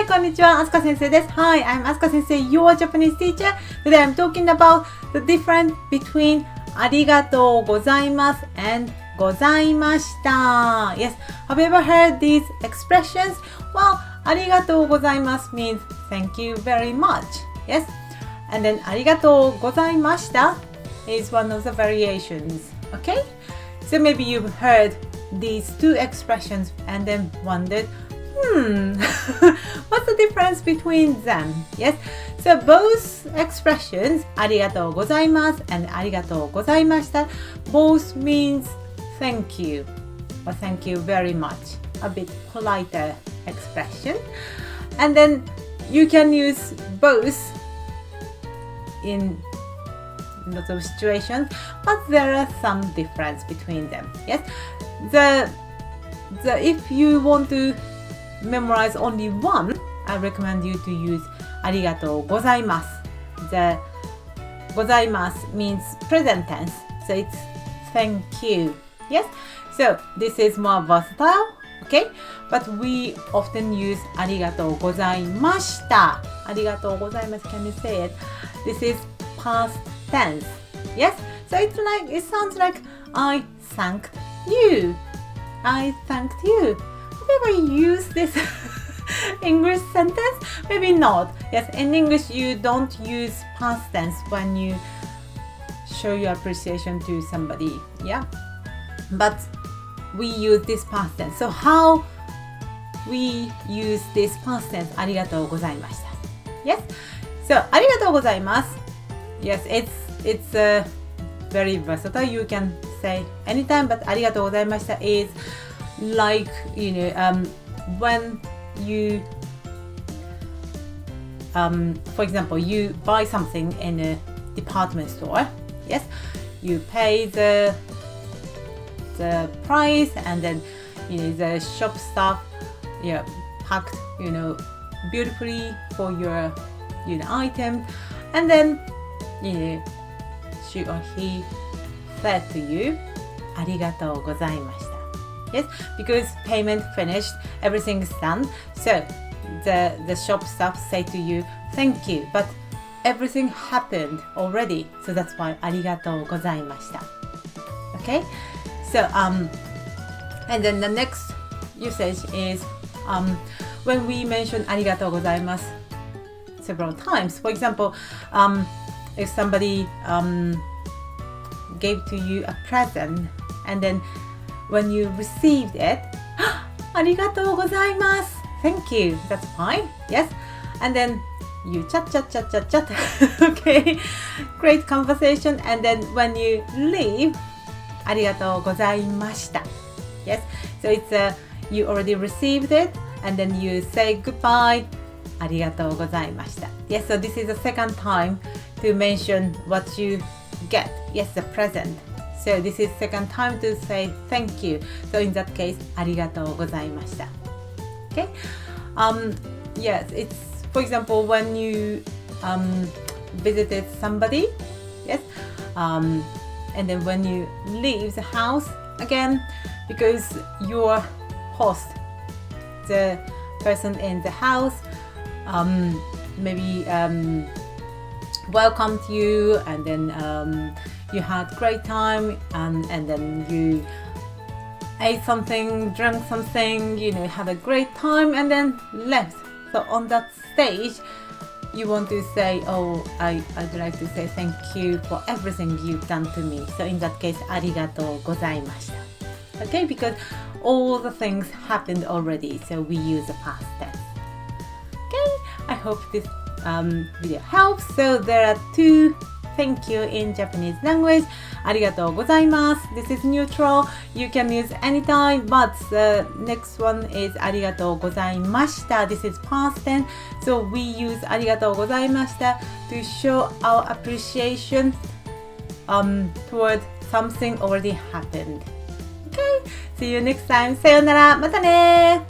はい、こんにちは。あすか先生です。Hi, I'm Asuka Sensei, your Japanese teacher. Today I'm talking about the difference between ありがとうございます and ございました。Yes, have you ever heard these expressions? Well, ありがとうございます means thank you very much. Yes, and then ありがとうございました is one of the variations. Okay, so maybe you've heard these two expressions and then wondered, what's the difference between them? Yes, so both expressions ありがとうございます and ありがとうございました both means thank you or thank you very much, a bit politer expression, and then you can use both in lots of situations, but there are some difference between them. Yes, the if you want to memorize only one, I recommend you to use ありがとうございます The ございます means present tense, so it's thank you. Yes, so this is more versatile, okay, but we often use ありがとうございましたありがとうございます Can you say it? This is past tense. Yes, so it sounds like I thanked you. I thanked you. Have you ever used this English sentence? Maybe not. Yes, in English you don't use past tense when you show your appreciation to somebody. Yeah, but we use this past tense. So how we use this past tense? ありがとうございました。Yes, so ありがとうございます。Yes, it's very versatile. You can say anytime, but ありがとうございました is like, when you for example, you buy something in a department store. Yes, you pay the price, and then the shop staff packed beautifully for your item, and then she or he said to you ありがとうございました。Yes, because payment finished, everything's done. So the shop staff say to you, thank you, but everything happened already. So that's why ありがとうございました。Okay, so and then the next usage is when we mention ありがとうございます several times. For example, if somebody gave to you a present, and then when you received it, ありがとうございます Thank you. That's fine. Yes. And then you chat. Okay. Great conversation. And then when you leave, ありがとうございました Yes. So it's you already received it, and then you say goodbye. ありがとうございました Yes. So this is the second time to mention what you get. Yes, the present. So this is second time to say thank you. So in that case, ありがとうございました Okay. Yes, it's for example when you visited somebody. Yes. And then when you leave the house again, because your host, the person in the house, maybe welcomed you, and then you had great time, and then you ate something, drank something, had a great time, and then left. So on that stage, you want to say, I'd like to say thank you for everything you've done to me. So in that case, ありがとうございました Okay, because all the things happened already, so we use the past tense. Okay, I hope this video helps. So there are two thank you in Japanese language. ありがとうございます This is neutral. You can use anytime, but the next one is ありがとうございました This is past tense. So we use ありがとうございました to show our appreciation toward something already happened. Okay, see you next time. さようなら、またね